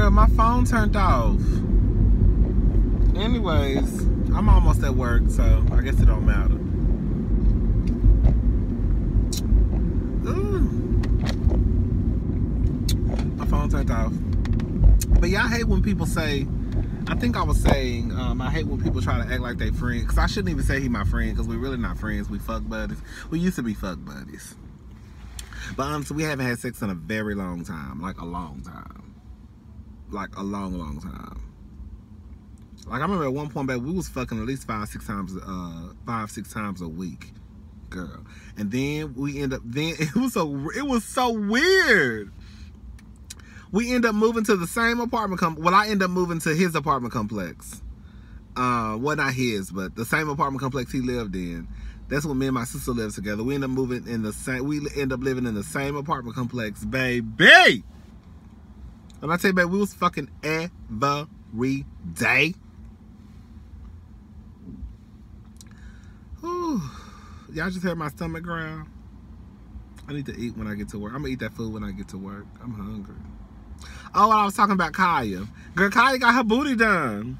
Girl, my phone turned off. Anyways, I'm almost at work, so I guess it don't matter. Ooh. My phone turned off. But yeah, I hate when people say, I think I was saying, I hate when people try to act like they friends. Because I shouldn't even say he my friend, because we're really not friends. We fuck buddies. We used to be fuck buddies. But honestly, we haven't had sex in a very long time. Like a long time. Like a long, long time. Like I remember at one point back, we was fucking at least 5-6 times a week. Girl. And then we end up, it was so weird. We end up moving to the same apartment well, I end up moving to his apartment complex. Well, not his, but the same apartment complex he lived in. That's when me and my sister lived together. We end up moving in the same, we end up living in the same apartment complex, baby. And I tell you, baby, we was fucking every day. Whew. Y'all just heard my stomach growl. I need to eat when I get to work. I'm gonna eat that food when I get to work. I'm hungry. Oh, I was talking about Khia. Girl, Khia got her booty done.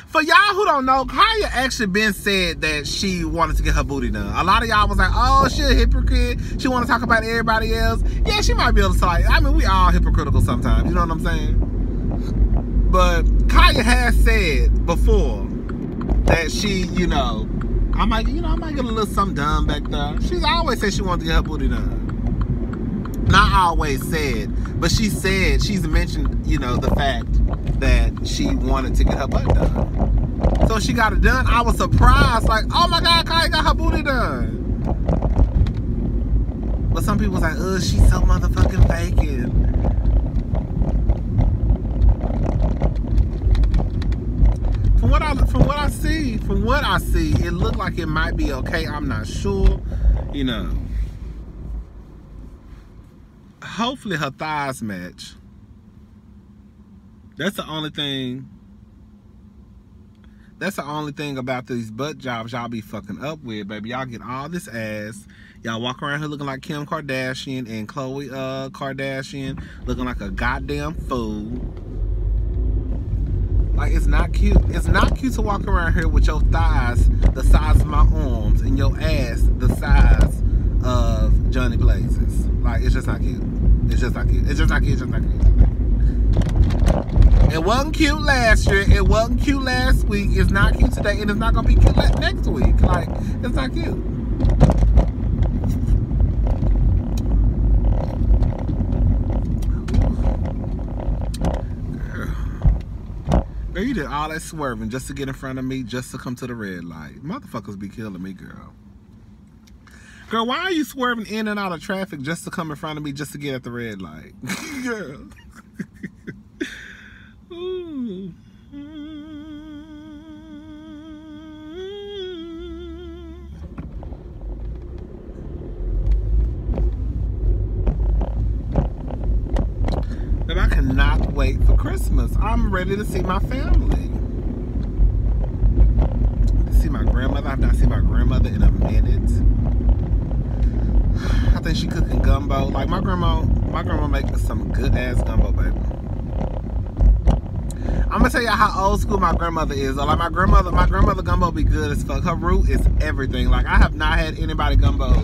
For y'all who don't know, Khia actually been said that she wanted to get her booty done. A lot of y'all was like, oh, she a hypocrite. She want to talk about everybody else. Yeah, she might be able to like, I mean, we all hypocritical sometimes. You know what I'm saying? But Khia has said before that she, you know, I might get a little something done back there. She's always said she wanted to get her booty done. Not always said, but she's mentioned, you know, the fact that she wanted to get her butt done. So she got it done. I was surprised, like, oh my God, Khia got her booty done. But some people was like, ugh, she's so motherfucking faking. From what I see, it looked like it might be okay. I'm not sure, you know. Hopefully her thighs match. That's the only thing. That's the only thing about these butt jobs y'all be fucking up with, baby. Y'all get all this ass. Y'all walk around here looking like Kim Kardashian and Khloe Kardashian, looking like a goddamn fool. Like, it's not cute. It's not cute to walk around here with your thighs the size of my arms and your ass the size of Johnny Blazes. Like, it's just not cute. It's just not cute. It's just not cute. It's just not cute. It wasn't cute last year. It wasn't cute last week. It's not cute today. And it's not going to be cute next week. Like, it's not cute. Girl, you did all that swerving just to get in front of me, just to come to the red light. Motherfuckers be killing me, girl. Girl, why are you swerving in and out of traffic just to come in front of me, just to get at the red light? Girl. Ooh. But I cannot wait for Christmas. I'm ready to see my family. To see my grandmother. I've not seen my grandmother in a minute. I think she cooking gumbo. Like my grandma makes some good ass gumbo, baby. I'm gonna tell you how old school my grandmother is. Like my grandmother gumbo be good as fuck. Her root is everything. Like I have not had anybody gumbo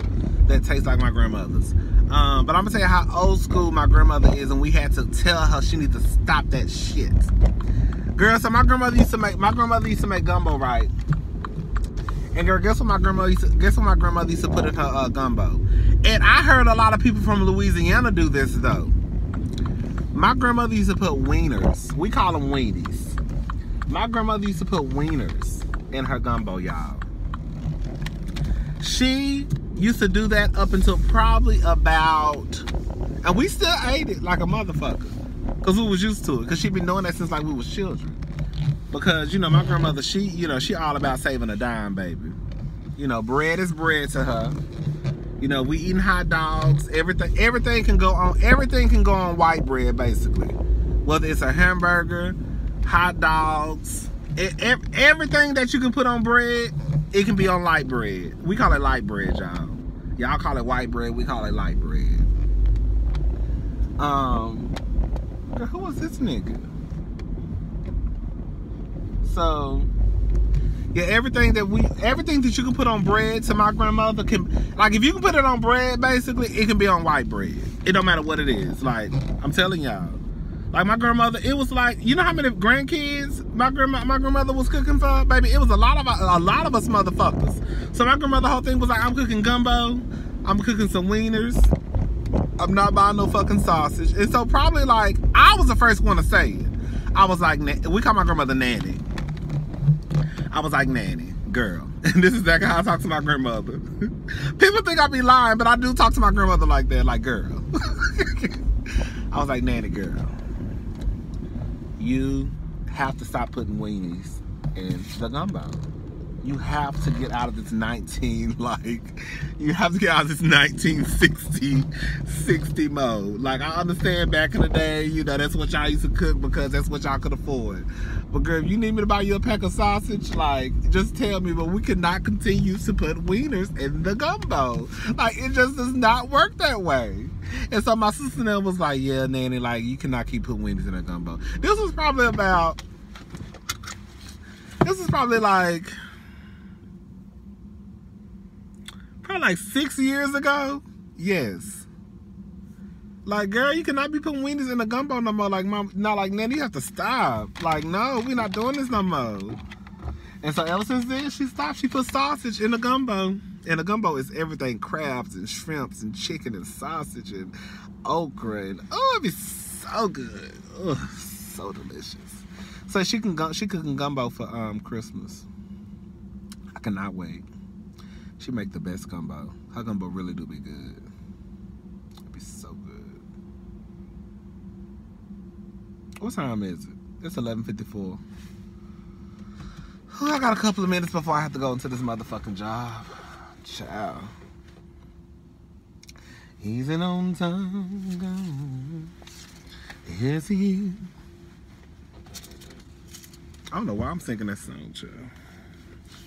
that tastes like my grandmother's. But I'm gonna tell you how old school my grandmother is, and we had to tell her she needs to stop that shit. Girl, so my grandmother used to make gumbo, right? And girl, guess what my grandmother used to put in her gumbo? And I heard a lot of people from Louisiana do this though. My grandmother used to put weiners. We call them weenies. My grandmother used to put wieners in her gumbo, y'all. She used to do that up until probably about, and we still ate it like a motherfucker, because we was used to it, because she been doing that since like we was children. Because, you know, my grandmother, she all about saving a dime, baby. You know, bread is bread to her. You know, we eating hot dogs. Everything can go on white bread, basically. Whether it's a hamburger, hot dogs, everything that you can put on bread, it can be on light bread. We call it light bread, y'all. Y'all call it white bread. We call it light bread. Who was this nigga? So yeah, everything that you can put on bread to my grandmother can, like, if you can put it on bread, basically, it can be on white bread. It don't matter what it is. Like, I'm telling y'all. Like, my grandmother, it was like, you know how many grandkids my grandmother was cooking for? Baby, it was a lot of us motherfuckers. So my grandmother's whole thing was like, I'm cooking gumbo, I'm cooking some wieners, I'm not buying no fucking sausage. And so probably, like, I was the first one to say it. I was like, we call my grandmother Nanny. I was like, Nanny, girl. And this is exactly how I talk to my grandmother. People think I be lying, but I do talk to my grandmother like that, like, girl. I was like, Nanny, girl, you have to stop putting weenies in the gumbo. You have to get out of this 1960 mode. Like, I understand back in the day, you know, that's what y'all used to cook because that's what y'all could afford. But girl, if you need me to buy you a pack of sausage, like, just tell me, but we cannot continue to put wieners in the gumbo. Like, it just does not work that way. And so my sister then was like, yeah, Nanny, like, you cannot keep putting wieners in a gumbo. This was probably like 6 years ago. Yes. Like, girl, you cannot be putting wieners in a gumbo no more. Like, mom, not like, Nanny, you have to stop. Like, no, we're not doing this no more. And so ever since then, she stopped. She put sausage in the gumbo. And the gumbo is everything, crabs and shrimps and chicken and sausage and okra. And, oh, it'd be so good. Oh, so delicious. So she cooking gumbo for Christmas. I cannot wait. She make the best gumbo. Her gumbo really do be good. It'd be so good. What time is it? It's 11:54. Oh, I got a couple of minutes before I have to go into this motherfucking job. Ciao. He's an on time gone. Yes, he is. I don't know why I'm singing that song, child.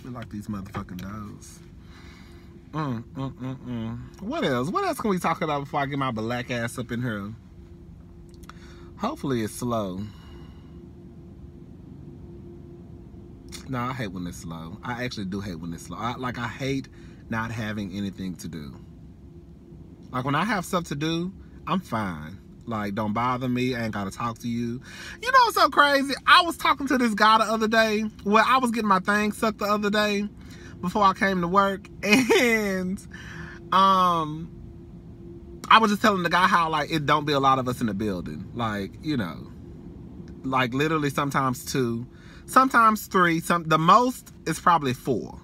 I like these motherfucking dogs. What else? What else can we talk about before I get my black ass up in here? Hopefully it's slow. No, I hate when it's slow. I actually do hate when it's slow. I hate not having anything to do. Like, when I have stuff to do, I'm fine. Like, don't bother me. I ain't gotta talk to you. You know what's so crazy? I was talking to this guy the other day. Well, I was getting my thing sucked the other day before I came to work, and I was just telling the guy how, like, it don't be a lot of us in the building. Like, you know, like, literally sometimes 2, sometimes 3. The most is probably 4.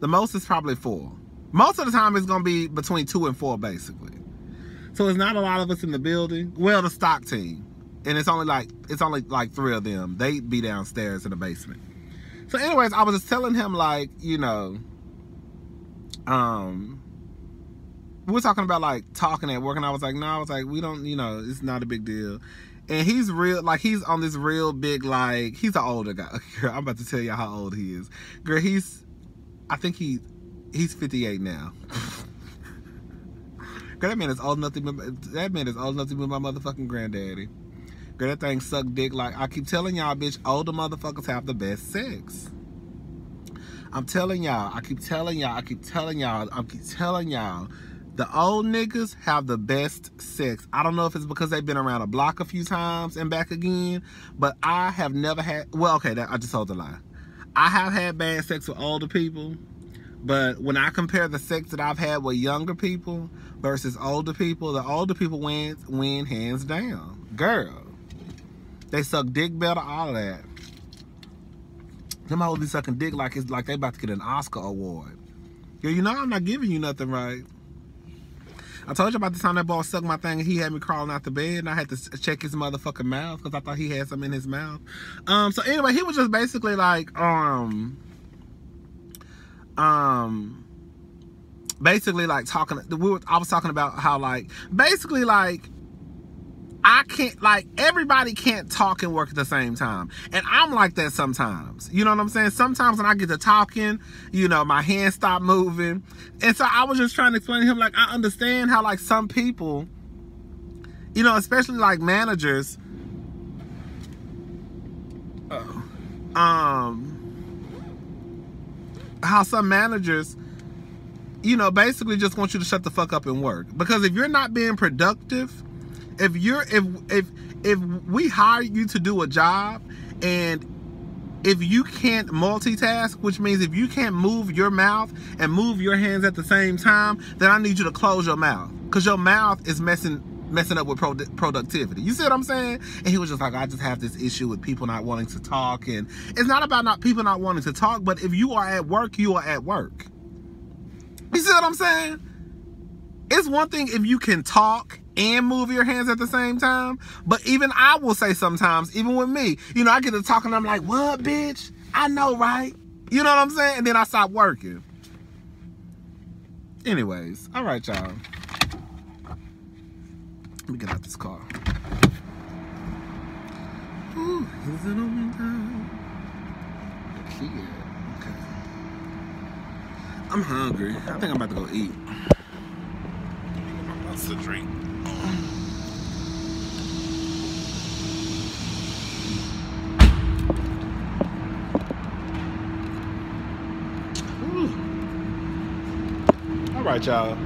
The most is probably 4. Most of the time it's gonna be between 2 and 4, basically. So it's not a lot of us in the building. Well, the stock team, and it's only like 3 of them. They be downstairs in the basement. So anyways, I was just telling him, like, you know, we were talking about, like, talking at work, and I was like, no, I was like, we don't, you know, it's not a big deal. And he's real, like, he's on this real big, like, he's an older guy. Girl, I'm about to tell you how old he is. Girl, I think he's 58 now. Girl, that man is old enough to be my motherfucking granddaddy. Girl, that thing suck dick. Like, I keep telling y'all, bitch, older motherfuckers have the best sex. I'm telling y'all, I keep telling y'all. The old niggas have the best sex. I don't know if it's because they've been around a block a few times and back again, but I have never had, well, okay, I just told a lie. I have had bad sex with older people, but when I compare the sex that I've had with younger people versus older people, the older people win hands down. Girl, they suck dick better, all of that. Them hoes be sucking dick like it's like they about to get an Oscar award. Girl, you know I'm not giving you nothing right. I told you about the time that boy sucked my thing and he had me crawling out the bed and I had to check his motherfucking mouth because I thought he had something in his mouth. So anyway, he was just basically like, basically like talking, I was talking about how, like, basically like, I can't, like, everybody can't talk and work at the same time. And I'm like that sometimes. You know what I'm saying? Sometimes when I get to talking, you know, my hands stop moving. And so I was just trying to explain to him, like, I understand how, like, some people, you know, especially like managers, how some managers, you know, basically just want you to shut the fuck up and work. Because if you're not being productive, if we hire you to do a job, and if you can't multitask, which means if you can't move your mouth and move your hands at the same time, then I need you to close your mouth, because your mouth is messing up with productivity. You see what I'm saying? And he was just like, I just have this issue with people not wanting to talk. And it's not about people not wanting to talk, but if you are at work, you are at work. You see what I'm saying? It's one thing if you can talk and move your hands at the same time, but even I will say sometimes, even with me, you know, I get to talking and I'm like, what, bitch? I know, right? You know what I'm saying? And then I stop working. Anyways, all right, y'all. Let me get out this car. Ooh, is it on time? Khia. Okay. I'm hungry. I think I'm about to go eat. What's the drink? Ooh. All right, y'all.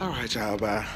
All right, y'all, bye.